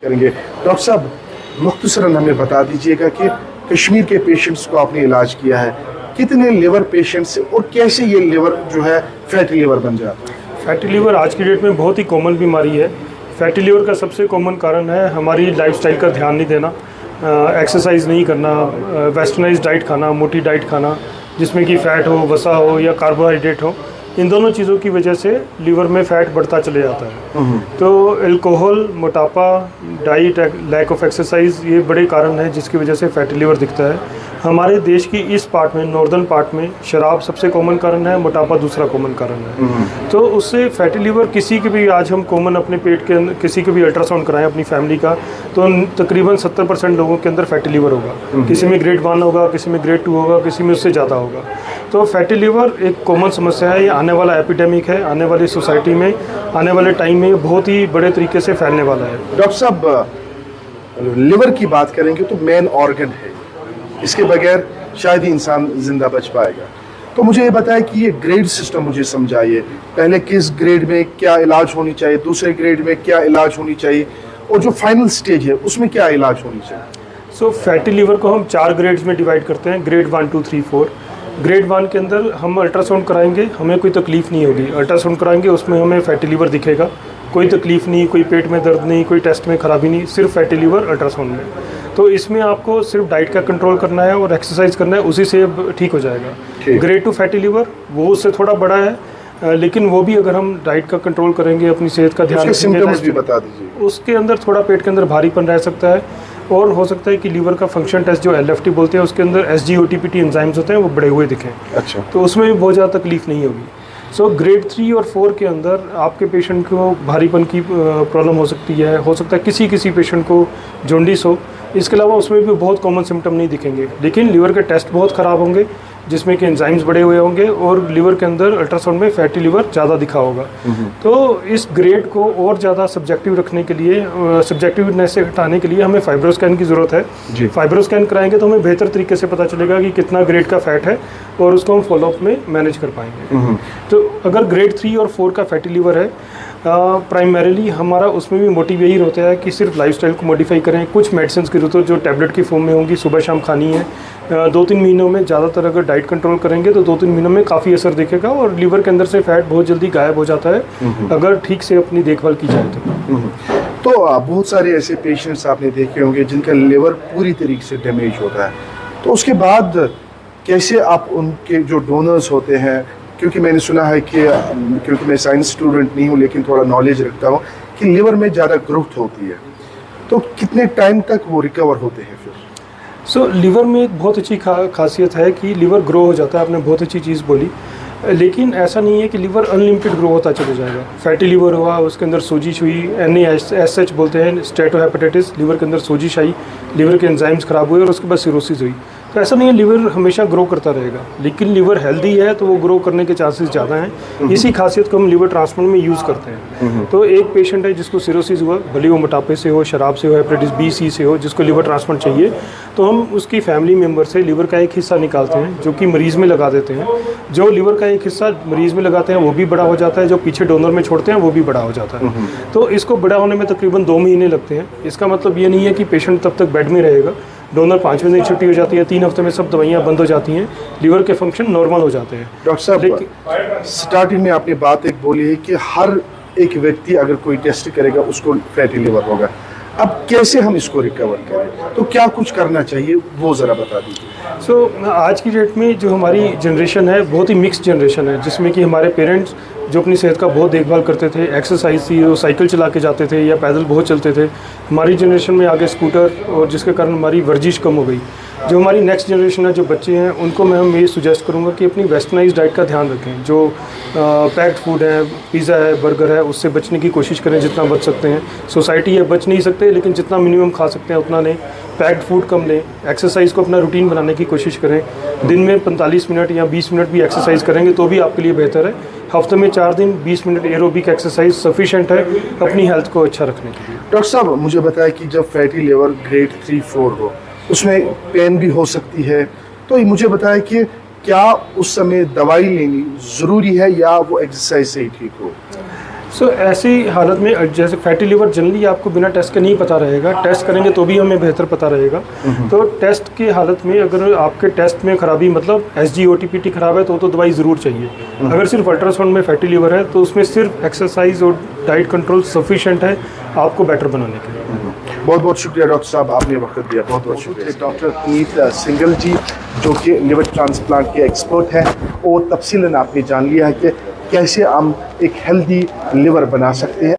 करेंगे। डॉक्टर साहब, मुख्तसरन हमें बता दीजिएगा कि कश्मीर के पेशेंट्स को आपने इलाज किया है, कितने लिवर पेशेंट्स और कैसे ये लिवर जो है फैटी लिवर बन जाता है? फैटी लिवर आज की डेट में बहुत ही कॉमन बीमारी है। फैटी लिवर का सबसे कॉमन कारण है हमारी लाइफस्टाइल का ध्यान नहीं देना, एक्सरसाइज नहीं करना, वेस्टर्नाइज डाइट खाना, मोटी डाइट खाना जिसमें कि फ़ैट हो, वसा हो या कार्बोहाइड्रेट हो। इन दोनों चीज़ों की वजह से लिवर में फ़ैट बढ़ता चले जाता है। तो अल्कोहल, मोटापा, डाइट, लैक ऑफ एक्सरसाइज ये बड़े कारण हैं जिसकी वजह से फैटी लिवर दिखता है। हमारे देश की इस पार्ट में, नॉर्दर्न पार्ट में, शराब सबसे कॉमन कारण है, मोटापा दूसरा कॉमन कारण है। तो उससे फैटी लिवर किसी के भी, आज हम कॉमन अपने पेट के अंदर किसी के भी अल्ट्रासाउंड कराएं अपनी फैमिली का, तो तकरीबन 70% लोगों के अंदर फैटी लिवर होगा। किसी में ग्रेड 1 होगा, किसी में ग्रेड 2 होगा, किसी में उससे ज़्यादा होगा। तो फैटी लिवर एक कॉमन समस्या है, ये आने वाला एपिडेमिक है, आने वाली सोसाइटी में, आने वाले टाइम में बहुत ही बड़े तरीके से फैलने वाला है। डॉक्टर साहब, लिवर की बात करेंगे तो मेन ऑर्गन है, इसके बगैर शायद ही इंसान जिंदा बच पाएगा। तो मुझे ये बताएं कि ये ग्रेड सिस्टम मुझे समझाइए, पहले किस ग्रेड में क्या इलाज होनी चाहिए, दूसरे ग्रेड में क्या इलाज होनी चाहिए, और जो फाइनल स्टेज है उसमें क्या इलाज होनी चाहिए? सो फैटी लिवर को हम 4 ग्रेड्स में डिवाइड करते हैं, ग्रेड 1, 2, 3, 4। ग्रेड 1 के अंदर हम अल्ट्रासाउंड कराएंगे, हमें कोई तकलीफ़ नहीं होगी। अल्ट्रासाउंड कराएंगे उसमें हमें फैटी लिवर दिखेगा, कोई तकलीफ़ नहीं, कोई पेट में दर्द नहीं, कोई टेस्ट में ख़राबी नहीं, सिर्फ फैटी लिवर अल्ट्रासाउंड में। तो इसमें आपको सिर्फ डाइट का कंट्रोल करना है और एक्सरसाइज करना है, उसी से ठीक हो जाएगा। ग्रेड 2 फैटी लिवर वो उससे थोड़ा बड़ा है, लेकिन वो भी अगर हम डाइट का कंट्रोल करेंगे, अपनी सेहत का ध्यान सिम्टम्स भी बता दीजिए। उसके अंदर थोड़ा पेट के अंदर भारीपन रह सकता है, और हो सकता है कि लीवर का फंक्शन टेस्ट जो LFT बोलते हैं उसके अंदर SGOTPT एंजाइम्स होते हैं वो बढ़े हुए दिखें। अच्छा। तो उसमें भी बहुत ज़्यादा तकलीफ नहीं होगी। सो ग्रेड 3 और 4 के अंदर आपके पेशेंट को भारीपन की प्रॉब्लम हो सकती है, हो सकता है किसी पेशेंट को जॉन्डिस हो। इसके अलावा उसमें भी बहुत कॉमन सिम्टम नहीं दिखेंगे, लेकिन लीवर के टेस्ट बहुत ख़राब होंगे जिसमें कि एंजाइम्स बढ़े हुए होंगे और लिवर के अंदर अल्ट्रासाउंड में फैटी लिवर ज़्यादा दिखा होगा। तो इस ग्रेड को और ज़्यादा सब्जेक्टिव रखने के लिए, सब्जेक्टिवनेस से हटाने के लिए हमें फाइब्रोस्कैन की ज़रूरत है। फाइब्रोस्कैन कराएंगे तो हमें बेहतर तरीके से पता चलेगा कि कितना ग्रेड का फैट है और उसको हम फॉलोअप में मैनेज कर पाएंगे। तो अगर ग्रेड 3 और 4 का फैटी लिवर है, प्राइमरीली हमारा उसमें भी मोटिव यही होता है कि सिर्फ लाइफस्टाइल को मॉडिफाई करें। कुछ मेडिसिन की जरूरत जो टैबलेट की फॉर्म में होंगी, सुबह शाम खानी है। 2-3 महीनों में ज़्यादातर अगर डाइट कंट्रोल करेंगे तो 2-3 महीनों में काफ़ी असर दिखेगा और लीवर के अंदर से फैट बहुत जल्दी गायब हो जाता है अगर ठीक से अपनी देखभाल की जाए तो बहुत सारे ऐसे पेशेंट्स आपने देखे होंगे जिनका लिवर पूरी तरीके से डैमेज होता है, तो उसके बाद कैसे आप उनके जो डोनर्स होते हैं, क्योंकि मैंने सुना है कि क्योंकि मैं साइंस स्टूडेंट नहीं हूँ लेकिन थोड़ा नॉलेज रखता हूँ कि लिवर में ज़्यादा ग्रोथ होती है, तो कितने टाइम तक वो रिकवर होते हैं फिर? सो लिवर में एक बहुत अच्छी खासियत है कि लिवर ग्रो हो जाता है। आपने बहुत अच्छी चीज़ बोली, लेकिन ऐसा नहीं है कि लिवर अनलिमिटेड ग्रो होता चले जाएगा। फैटी लिवर हुआ, उसके अंदर सोजिश हुई, NASH बोलते हैं, स्टेटोहेपेटाइटिस, लिवर के अंदर सोजिश आई, लिवर के एंजाइम्स खराब हुए और उसके बाद सिरोसिस हुई। तो ऐसा नहीं है लिवर हमेशा ग्रो करता रहेगा, लेकिन लिवर हेल्दी है तो वो ग्रो करने के चांसेस ज़्यादा हैं। इसी खासियत को हम लिवर ट्रांसप्लांट में यूज़ करते हैं। तो एक पेशेंट है जिसको सिरोसिस हुआ, भले वो मोटापे से हो, शराब से हो, हेपेटाइटिस B, C से हो, जिसको लिवर ट्रांसप्लांट चाहिए, तो हम उसकी फैमिली मेम्बर से लिवर का एक हिस्सा निकालते हैं जो कि मरीज़ में लगा देते हैं। जो लिवर का एक हिस्सा मरीज़ में लगाते हैं वो भी बड़ा हो जाता है, जो पीछे डोनर में छोड़ते हैं वो भी बड़ा हो जाता है। तो इसको बड़ा होने में तकरीबन 2 महीने लगते हैं। इसका मतलब ये नहीं है कि पेशेंट तब तक बेड में रहेगा। डोनर 5वें दिन छुट्टी हो जाती है, 3 हफ्ते में सब दवाइयाँ बंद हो जाती हैं, लिवर के फंक्शन नॉर्मल हो जाते हैं। डॉक्टर साहब, स्टार्टिंग में आपने बात एक बोली है कि हर एक व्यक्ति अगर कोई टेस्ट करेगा उसको फैटी लिवर होगा। अब कैसे हम इसको रिकवर करें, तो क्या कुछ करना चाहिए वो ज़रा बता दीजिए। सो आज की डेट में जो हमारी जनरेशन है बहुत ही मिक्स जनरेशन है, जिसमें कि हमारे पेरेंट्स जो अपनी सेहत का बहुत देखभाल करते थे, एक्सरसाइज थी, वो साइकिल चला के जाते थे या पैदल बहुत चलते थे। हमारी जनरेशन में आगे स्कूटर, और जिसके कारण हमारी वर्जिश कम हो गई। जो हमारी नेक्स्ट जनरेशन है, जो बच्चे हैं, उनको मैं ये सुजेस्ट करूँगा कि अपनी वेस्टर्नाइज डाइट का ध्यान रखें। जो पैक्ड फूड है, पिज़्ज़ा है, बर्गर है, उससे बचने की कोशिश करें जितना बच सकते हैं। सोसाइटी है, बच नहीं सकते, लेकिन जितना मिनिमम खा सकते हैं उतना लें। पैक्ड फूड कम लें। एक्सरसाइज को अपना रूटीन बनाने की कोशिश करें। दिन में 45 मिनट या 20 मिनट भी एक्सरसाइज करेंगे तो भी आपके लिए बेहतर है। हफ्ते में 4 दिन 20 मिनट एरोबिक एक्सरसाइज सफिशेंट है अपनी हेल्थ को अच्छा रखने के लिए। डॉक्टर साहब, मुझे बताया कि जब फैटी लिवर ग्रेड 3-4 हो उसमें पेन भी हो सकती है, तो मुझे बताया कि क्या उस समय दवाई लेनी ज़रूरी है या वो एक्सरसाइज से ही ठीक हो? सो ऐसी हालत में जैसे फैटी लिवर जनरली आपको बिना टेस्ट के नहीं पता रहेगा, टेस्ट करेंगे तो भी हमें बेहतर पता रहेगा। तो टेस्ट की हालत में अगर आपके टेस्ट में खराबी मतलब SGOT-PT खराब है तो दवाई ज़रूर चाहिए। अगर सिर्फ अल्ट्रासाउंड में फैटी लिवर है तो उसमें सिर्फ एक्सरसाइज और डाइट कंट्रोल सफिशेंट है आपको बेटर बनाने के लिए। बहुत बहुत शुक्रिया डॉक्टर साहब, आपने वक्त दिया, बहुत बहुत शुक्रिया। डॉक्टर पुनीत सिंघल जी जो कि लिवर ट्रांसप्लांट के एक्सपर्ट हैं, और तफसीलन आपने जान लिया है कि कैसे हम एक हेल्दी लिवर बना सकते हैं।